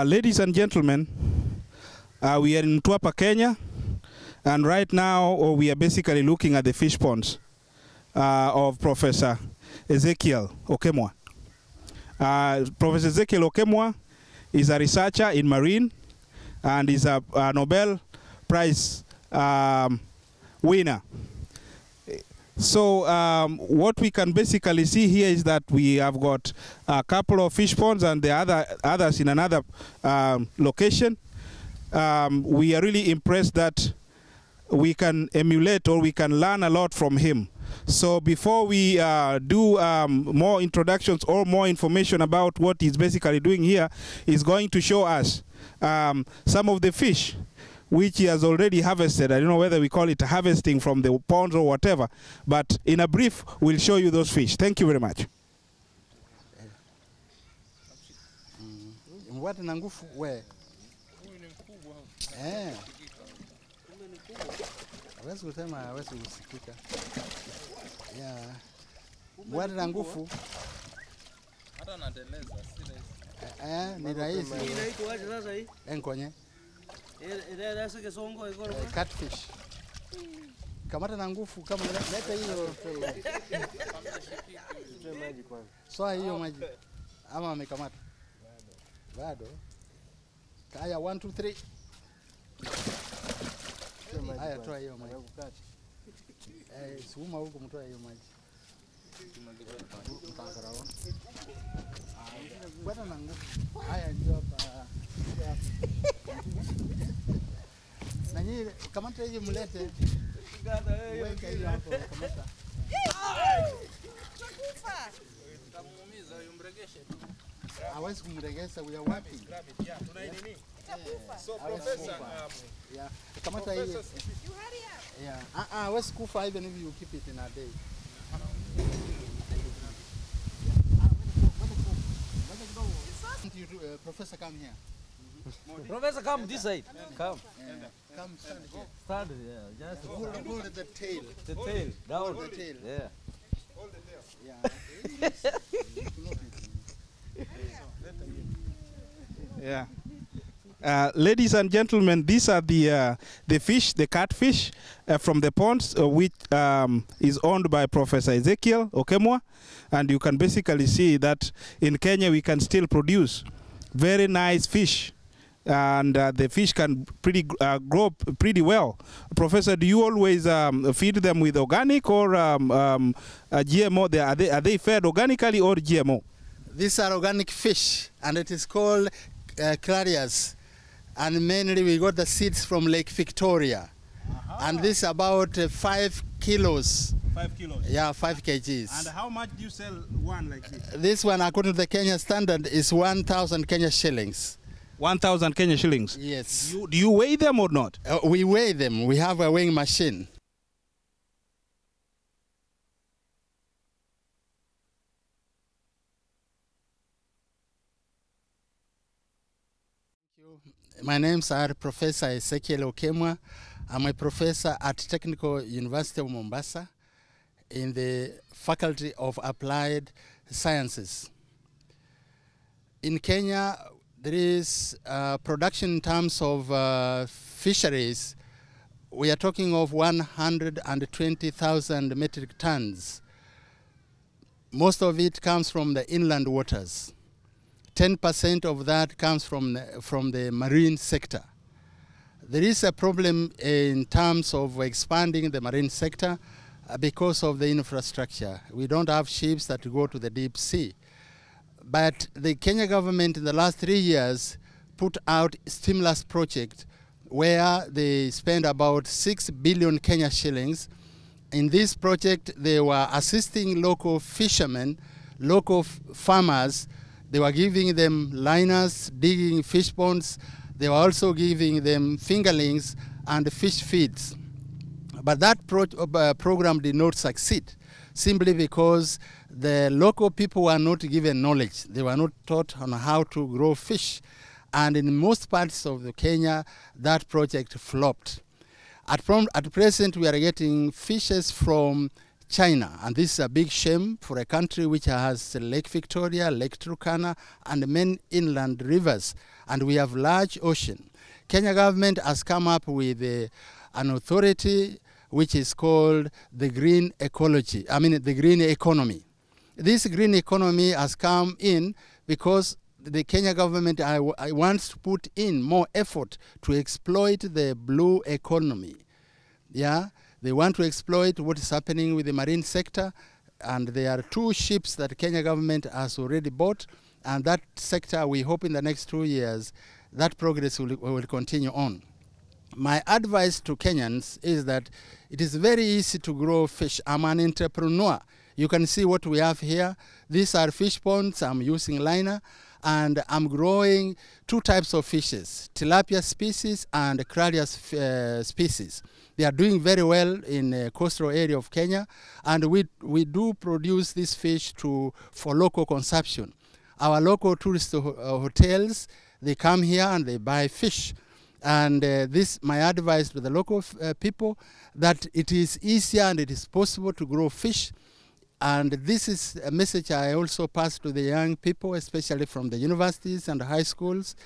Ladies and gentlemen, we are in Mtwapa, Kenya, and right now we are basically looking at the fish ponds of Professor Ezekiel Okemwa. Professor Ezekiel Okemwa is a researcher in marine and is a Nobel Prize winner. So what we can basically see here is that we have got a couple of fish ponds and the others in another location. We are really impressed that we can emulate or we can learn a lot from him. So before we do more introductions or more information about what he's basically doing here, he's going to show us some of the fish which he has already harvested. I don't know whether we call it harvesting from the ponds or whatever, but in a brief, we'll show you those fish. Thank you very much. Catfish. Kamata na nguvu kama leta hiyo. So hiyo maji. Ama amekamata. Bado. Haya 1 2 3. Haya toa hiyo maji. Suma huko mtoa hiyo maji. Bwana na nguvu. Haya ndio hapa. Nanyi kamata hiyo mlete. Weka hiyo hapo kamata. Tamuumiza yumregeshe tu. Hawezi kumregesha, we are working. Tuna nini? So professor, yeah. Kamata hiyo. You hurry up. Yeah. Hawezi kufa even if you keep it in a day. Professor, come here. Professor, come this side. Come. Come stand here. Stand here. Just hold the tail. The tail. Down. Hold the tail. Yeah. Hold the tail. Yeah. Ladies and gentlemen, these are the fish, the catfish from the ponds, which is owned by Professor Ezekiel Okemwa, and you can basically see that in Kenya we can still produce very nice fish, and the fish can grow pretty well. Professor, do you always feed them with organic or GMO? Are they fed organically or GMO? These are organic fish, and it is called clarias. And mainly we got the seeds from Lake Victoria. And this is about 5 kilos. 5 kilos? Yeah, 5 kgs. And how much do you sell one like this? This one, according to the Kenya standard, is 1,000 Kenya shillings. 1,000 Kenya shillings? Yes. Do you weigh them or not? We weigh them. We have a weighing machine. My name's Professor Ezekiel Okemwa. I'm a professor at Technical University of Mombasa in the Faculty of Applied Sciences. In Kenya, there is production in terms of fisheries. We are talking of 120,000 metric tons. Most of it comes from the inland waters. 10% of that comes from the marine sector. There is a problem in terms of expanding the marine sector because of the infrastructure. We don't have ships that go to the deep sea. But the Kenya government in the last 3 years put out a stimulus project where they spent about 6 billion Kenya shillings. In this project, they were assisting local fishermen, local farmers. They were giving them liners, digging fish ponds. They were also giving them fingerlings and fish feeds. But that program did not succeed, simply because the local people were not given knowledge. They were not taught on how to grow fish. And in most parts of Kenya, that project flopped. At present, we are getting fishes from China, and this is a big shame for a country which has Lake Victoria, Lake Turkana, and many inland rivers, and we have large ocean. Kenya government has come up with an authority which is called the green ecology, the green economy. This green economy has come in because the Kenya government wants to put in more effort to exploit the blue economy. Yeah, they want to exploit what is happening with the marine sector, and there are 2 ships that Kenya government has already bought, and that sector, we hope in the next 2 years, that progress will continue on. My advice to Kenyans is that it is very easy to grow fish. I'm an entrepreneur. You can see what we have here. These are fish ponds. I'm using liner, and I'm growing 2 types of fishes, tilapia species and Crarius species. They are doing very well in the coastal area of Kenya, and we do produce this fish for local consumption. Our local tourist hotels, they come here and they buy fish. And this, my advice to the local people, that it is easier and it is possible to grow fish. And this is a message I also pass to the young people, especially from the universities and high schools,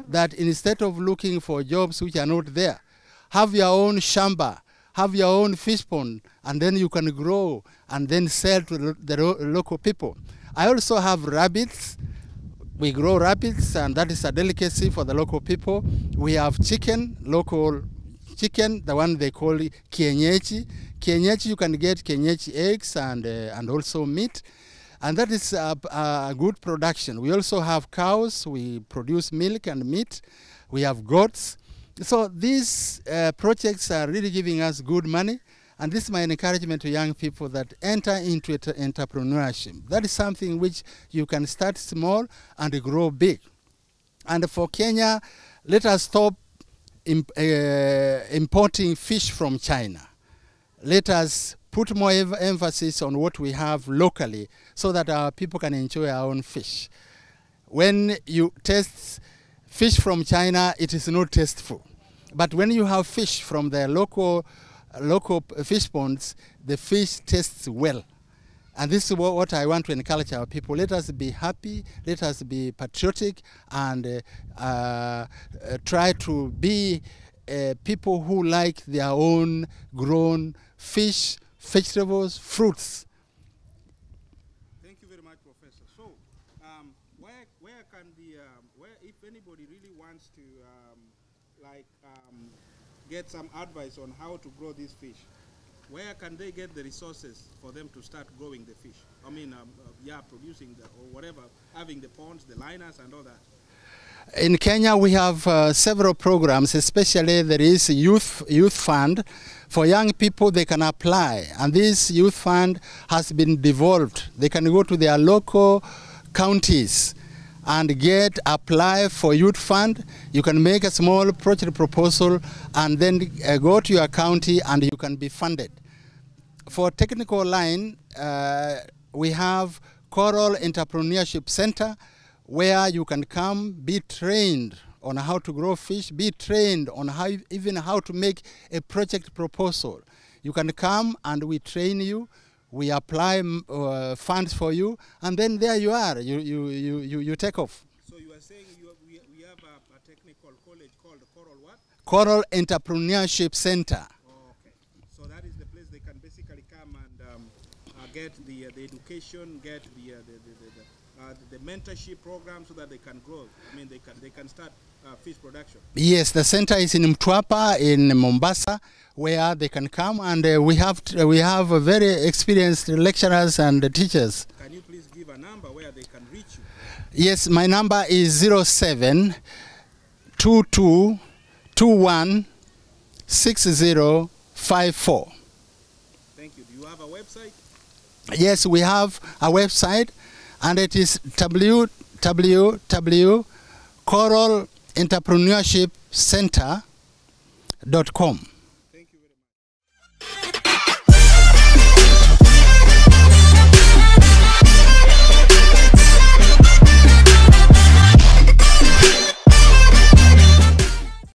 that instead of looking for jobs which are not there, have your own shamba, have your own fish pond, and then you can grow and then sell to the local people. I also have rabbits. We grow rabbits, and that is a delicacy for the local people. We have chicken, local chicken, the one they call kienyeji. Kienyeji, you can get kienyeji eggs and also meat, and that is a good production. We also have cows. We produce milk and meat. We have goats. So these projects are really giving us good money, and this is my encouragement to young people that enter into entrepreneurship. That is something which you can start small and grow big. And for Kenya, let us stop importing fish from China. Let us put more emphasis on what we have locally so that our people can enjoy our own fish. When you taste fish from China, it is not tasteful. But when you have fish from the local fish ponds, the fish tastes well. And this is what I want to encourage our people. Let us be happy, let us be patriotic, and try to be people who like their own grown fish, vegetables, fruits. Thank you very much, Professor. So, where can if anybody really wants to get some advice on how to grow these fish, where can they get the resources for them to start growing the fish? Producing or whatever, having the ponds, the liners, and all that. In Kenya, we have several programs, especially there is a youth fund. For young people, they can apply, and this youth fund has been devolved. They can go to their local counties and apply for youth fund. You can make a small project proposal and then go to your county and you can be funded. For technical line, we have Coral Entrepreneurship Center, where you can come, be trained on how to grow fish, be trained on how to make a project proposal. You can come and we train you, we apply funds for you, and then there you are, you take off. So you are saying we have a technical college called Coral what? Coral Entrepreneurship Center. Oh, okay. So that is the place they can basically come and get the education, get the mentorship program so that they can grow. They can start fish production. Yes, the center is in Mtwapa in Mombasa, where they can come, and we have very experienced lecturers and teachers. Can you please give a number where they can reach you? Yes, my number is 07 22 21 6054. Thank you. Do you have a website? Yes, we have a website, and it is www.coralentrepreneurshipcenter.com.